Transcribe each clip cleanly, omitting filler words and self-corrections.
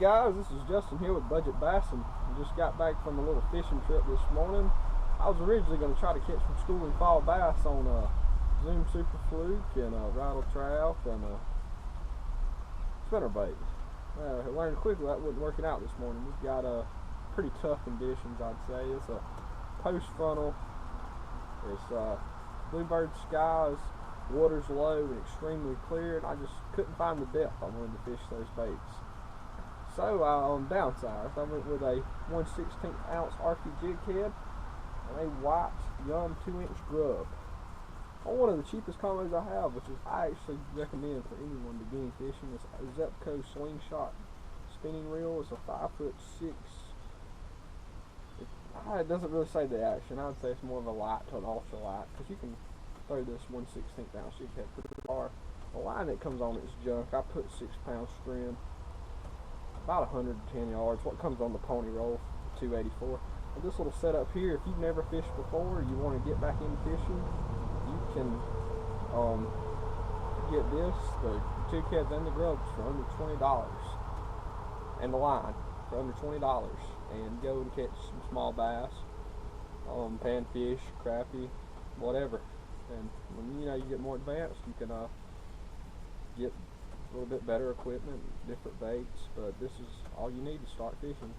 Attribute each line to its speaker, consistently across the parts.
Speaker 1: guys, this is Justin here with Budget Bassing. I just got back from a little fishing trip this morning. I was originally going to try to catch some school and fall bass on Zoom Super Fluke and rattle trap and spinnerbait. I learned quickly that wasn't working out this morning. We've got pretty tough conditions, I'd say. It's a post frontal. It's bluebird skies, water's low and extremely clear, and I just couldn't find the depth I wanted to fish those baits. So on downsized, I went with a 1/16 ounce Arkie jighead and a white young 2-inch grub. On one of the cheapest combos I have, which is I actually recommend for anyone beginning fishing, is a Zebco Slingshot spinning reel. It's a 5'6". It doesn't really say the action. I'd say it's more of a light to an ultralight, because you can throw this 1/16 ounce jighead pretty far. The line that comes on it's junk. I put 6-pound Stren, about 110 yards. What comes on the pony roll, 284. And this little setup here, if you've never fished before, you want to get back into fishing, you can get this, the jigheads and the grubs for under $20, and the line for under $20, and go and catch some small bass, panfish, crappie, whatever. And when you get more advanced, you can get a little bit better equipment, different baits, but this is all you need to start fishing.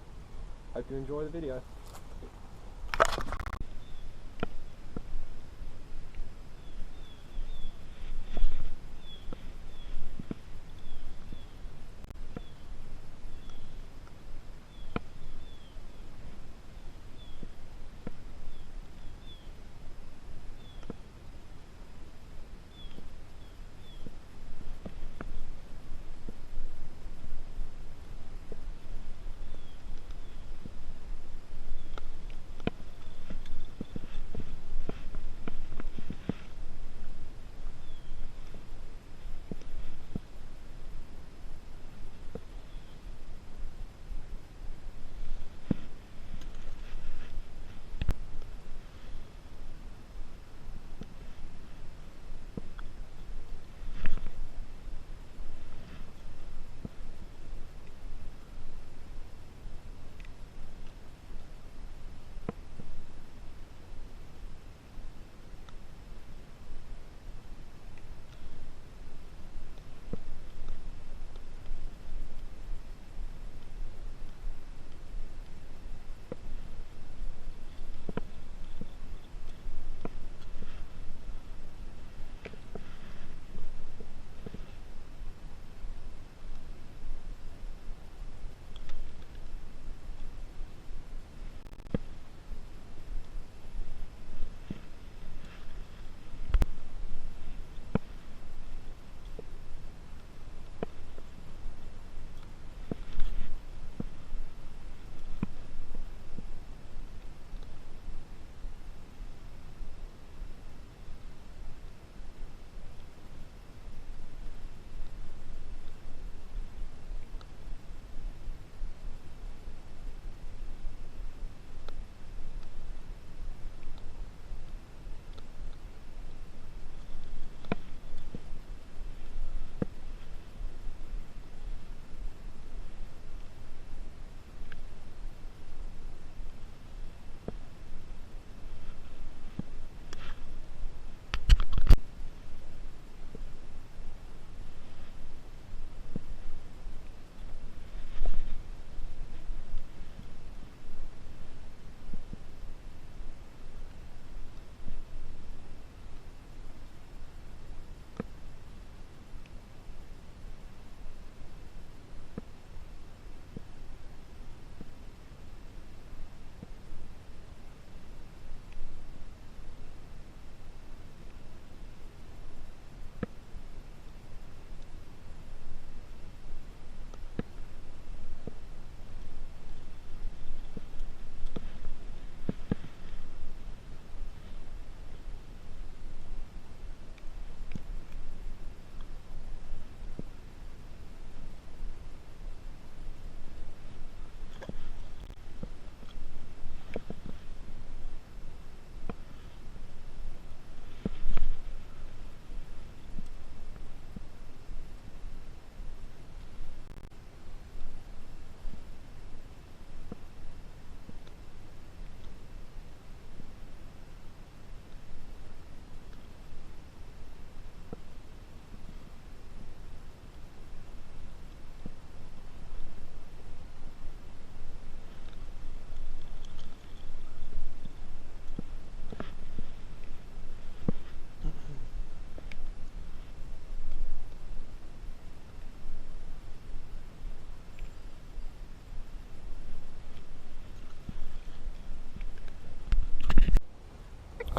Speaker 1: Hope you enjoy the video.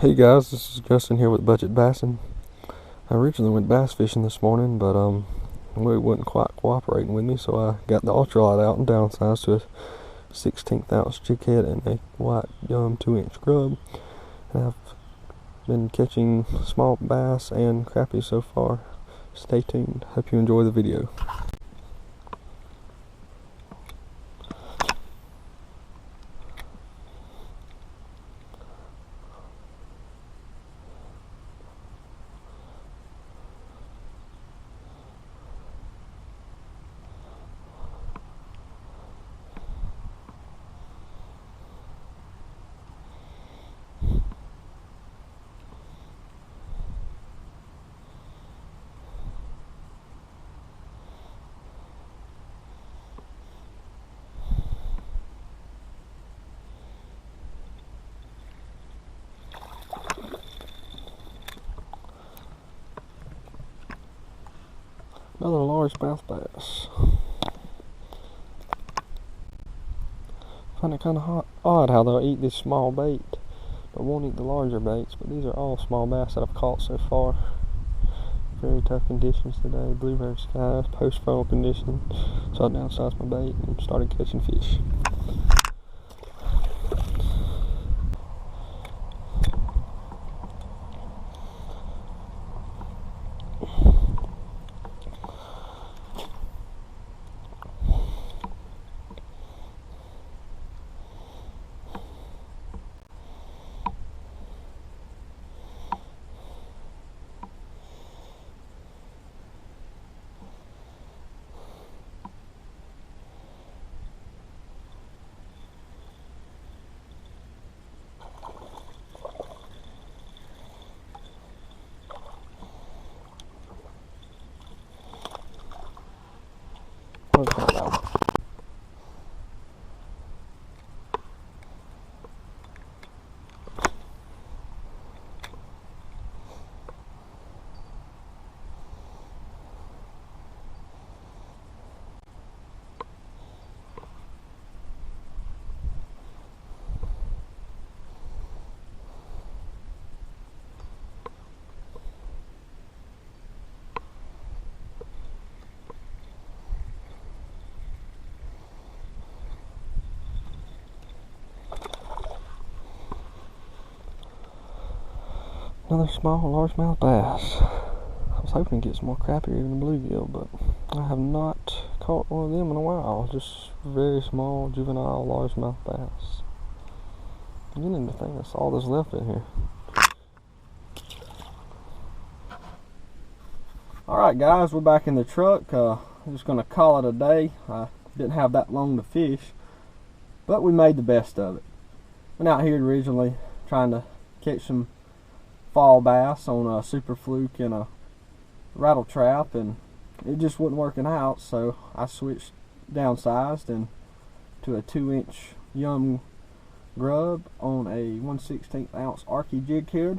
Speaker 2: Hey guys, this is Justin here with Budget Bassing. I originally went bass fishing this morning, but it wasn't quite cooperating with me, so I got the ultralight out and downsized to a 16th ounce jighead and a white 2-inch grub. And I've been catching small bass and crappie so far. Stay tuned. Hope you enjoy the video. Another largemouth bass. I find it kind of odd how they'll eat this small bait, but won't eat the larger baits. But these are all small bass that I've caught so far. Very tough conditions today. Bluebird skies, post-frontal conditions. So I downsized my bait and started catching fish. Another small largemouth bass. I was hoping to get some more crappie or even a bluegill, but I have not caught one of them in a while. Just very small juvenile largemouth bass. I'm beginning to think that's all that's left in here.
Speaker 1: Alright guys, we're back in the truck. I'm just going to call it a day. I didn't have that long to fish, but we made the best of it. Went out here originally trying to catch some fall bass on a Super Fluke and a rattle trap, and it just wasn't working out, so I switched downsized and to a 2-inch young grub on a 1/16 ounce Arkie jighead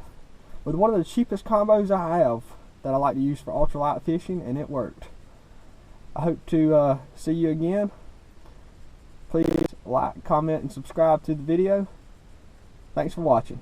Speaker 1: with one of the cheapest combos I have that I like to use for ultralight fishing, and it worked. I hope to see you again. Please like, comment, and subscribe to the video. Thanks for watching.